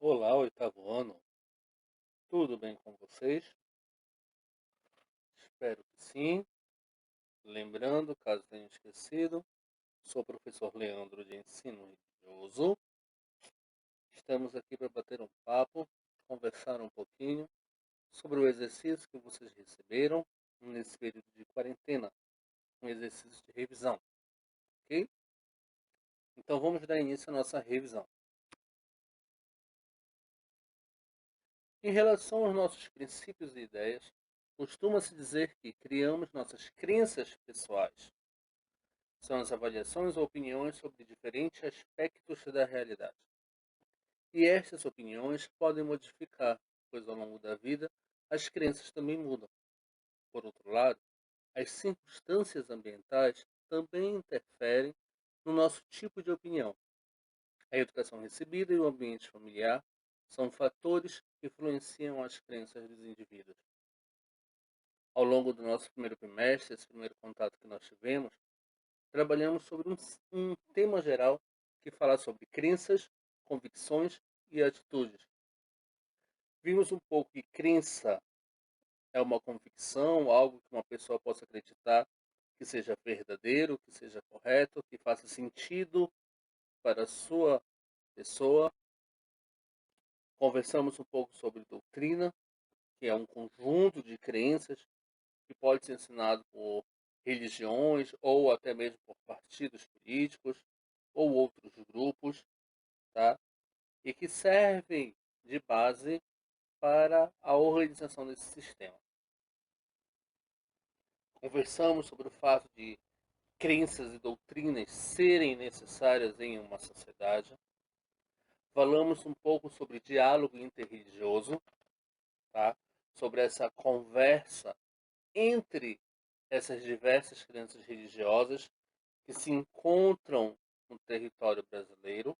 Olá, oitavo ano. Tudo bem com vocês? Espero que sim. Lembrando, caso tenham esquecido, sou o professor Leandro de Ensino Religioso. Estamos aqui para bater um papo, conversar um pouquinho sobre o exercício que vocês receberam nesse período de quarentena, um exercício de revisão, ok? Então vamos dar início à nossa revisão. Em relação aos nossos princípios e ideias, costuma-se dizer que criamos nossas crenças pessoais. São as avaliações ou opiniões sobre diferentes aspectos da realidade. E estas opiniões podem modificar, pois ao longo da vida as crenças também mudam. Por outro lado, as circunstâncias ambientais também interferem no nosso tipo de opinião. A educação recebida e o ambiente familiar são fatores que influenciam as crenças dos indivíduos. Ao longo do nosso primeiro bimestre, esse primeiro contato que nós tivemos, trabalhamos sobre um tema geral que fala sobre crenças, convicções e atitudes. Vimos um pouco que crença é uma convicção, algo que uma pessoa possa acreditar que seja verdadeiro, que seja correto, que faça sentido para a sua pessoa. Conversamos um pouco sobre doutrina, que é um conjunto de crenças que pode ser ensinado por religiões ou até mesmo por partidos políticos ou outros grupos, tá? E que servem de base para a organização desse sistema. Conversamos sobre o fato de crenças e doutrinas serem necessárias em uma sociedade. Falamos um pouco sobre diálogo interreligioso, tá? Sobre essa conversa entre essas diversas crenças religiosas que se encontram no território brasileiro.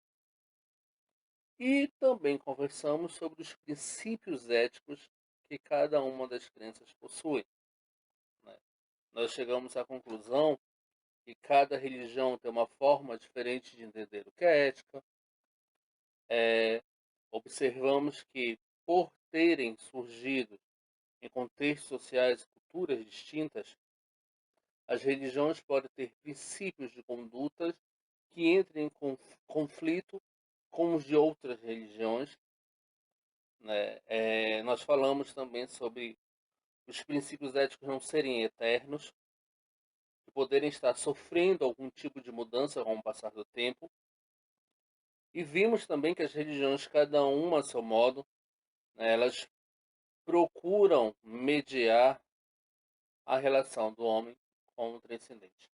E também conversamos sobre os princípios éticos que cada uma das crenças possui, né? Nós chegamos à conclusão que cada religião tem uma forma diferente de entender o que é ética. Observamos que, por terem surgido em contextos sociais e culturas distintas, as religiões podem ter princípios de condutas que entrem em conflito com os de outras religiões, né? Nós falamos também sobre os princípios éticos não serem eternos, de poderem estar sofrendo algum tipo de mudança com o passar do tempo. E vimos também que as religiões, cada uma a seu modo, né, elas procuram mediar a relação do homem com o transcendente.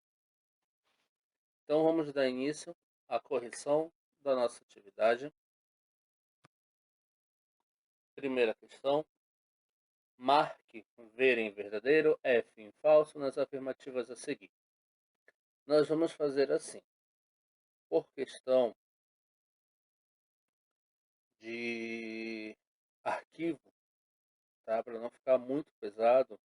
Então vamos dar início à correção da nossa atividade. Primeira questão. Marque ver em verdadeiro, F em falso nas afirmativas a seguir. Nós vamos fazer assim. Por questão de arquivo, tá? Para não ficar muito pesado,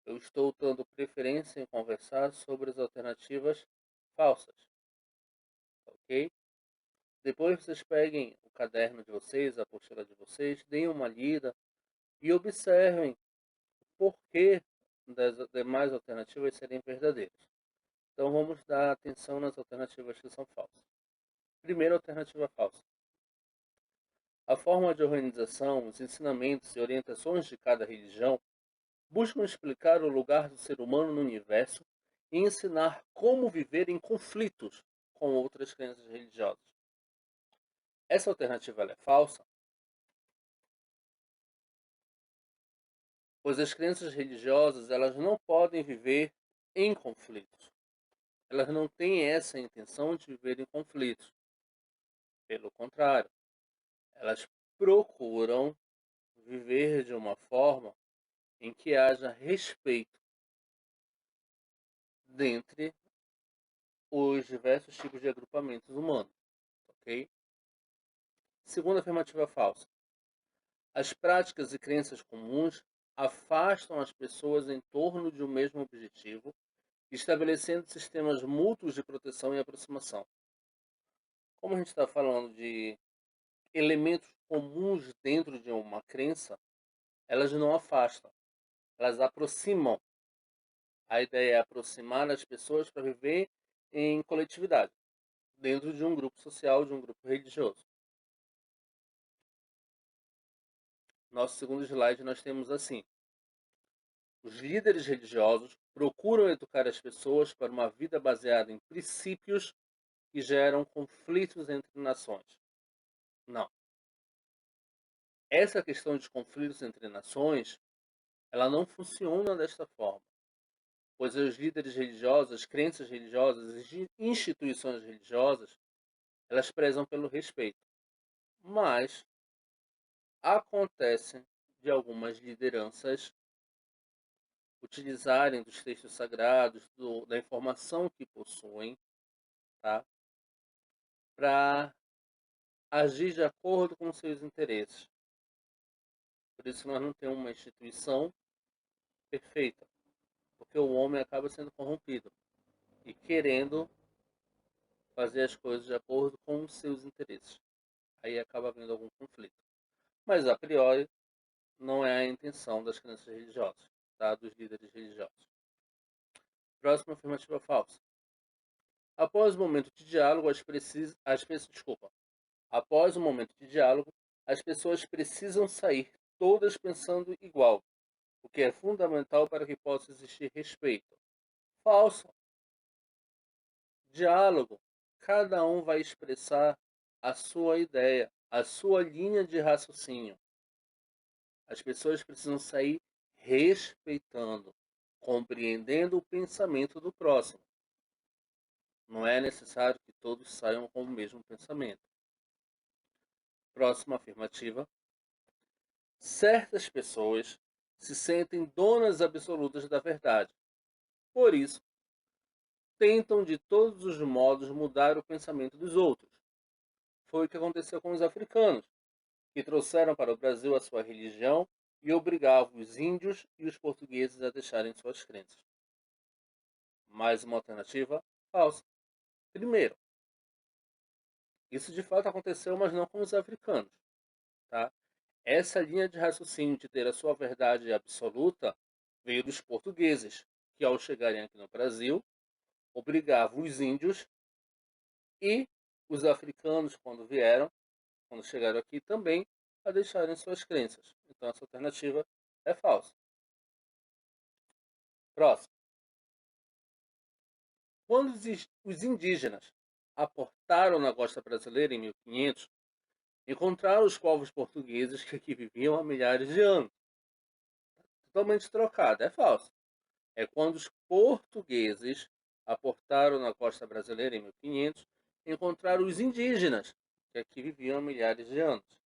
eu estou dando preferência em conversar sobre as alternativas falsas, ok? Depois vocês peguem o caderno de vocês, a apostila de vocês, deem uma lida e observem o porquê das demais alternativas serem verdadeiras. Então vamos dar atenção nas alternativas que são falsas. Primeira alternativa falsa. A forma de organização, os ensinamentos e orientações de cada religião buscam explicar o lugar do ser humano no universo e ensinar como viver em conflitos com outras crenças religiosas. Essa alternativa é falsa, pois as crenças religiosas elas não podem viver em conflitos. Elas não têm essa intenção de viver em conflitos. Pelo contrário, elas procuram viver de uma forma em que haja respeito dentre os diversos tipos de agrupamentos humanos, ok? Segunda afirmativa falsa. As práticas e crenças comuns afastam as pessoas em torno de um mesmo objetivo, estabelecendo sistemas mútuos de proteção e aproximação. Como a gente está falando de elementos comuns dentro de uma crença, elas não afastam, elas aproximam. A ideia é aproximar as pessoas para viver em coletividade, dentro de um grupo social, de um grupo religioso. Nosso segundo slide nós temos assim: os líderes religiosos procuram educar as pessoas para uma vida baseada em princípios que geram conflitos entre nações. Não. Essa questão de conflitos entre nações, ela não funciona desta forma, pois os líderes religiosos, as crenças religiosas, as instituições religiosas, elas prezam pelo respeito. Mas acontece de algumas lideranças utilizarem dos textos sagrados, da informação que possuem, tá? Para agir de acordo com seus interesses. Por isso nós não temos uma instituição perfeita, porque o homem acaba sendo corrompido e querendo fazer as coisas de acordo com os seus interesses. Aí acaba havendo algum conflito. Mas a priori não é a intenção das crenças religiosas, tá? Dos líderes religiosos. Próxima afirmativa falsa. Após o momento de diálogo, após o momento de diálogo, as pessoas precisam sair todas pensando igual, o que é fundamental para que possa existir respeito. Falso. Diálogo. Cada um vai expressar a sua ideia, a sua linha de raciocínio. As pessoas precisam sair respeitando, compreendendo o pensamento do próximo. Não é necessário que todos saiam com o mesmo pensamento. Próxima afirmativa. Certas pessoas se sentem donas absolutas da verdade. Por isso, tentam de todos os modos mudar o pensamento dos outros. Foi o que aconteceu com os africanos, que trouxeram para o Brasil a sua religião e obrigavam os índios e os portugueses a deixarem suas crenças. Mais uma alternativa falsa. Primeiro, isso de fato aconteceu, mas não com os africanos. Tá? Essa linha de raciocínio de ter a sua verdade absoluta veio dos portugueses, que ao chegarem aqui no Brasil, obrigavam os índios e os africanos, quando chegaram aqui também, a deixarem suas crenças. Então essa alternativa é falsa. Próximo. Quando os indígenas aportaram na costa brasileira em 1500, encontraram os povos portugueses que aqui viviam há milhares de anos. Totalmente trocado, é falso. É quando os portugueses aportaram na costa brasileira em 1500, encontraram os indígenas que aqui viviam há milhares de anos.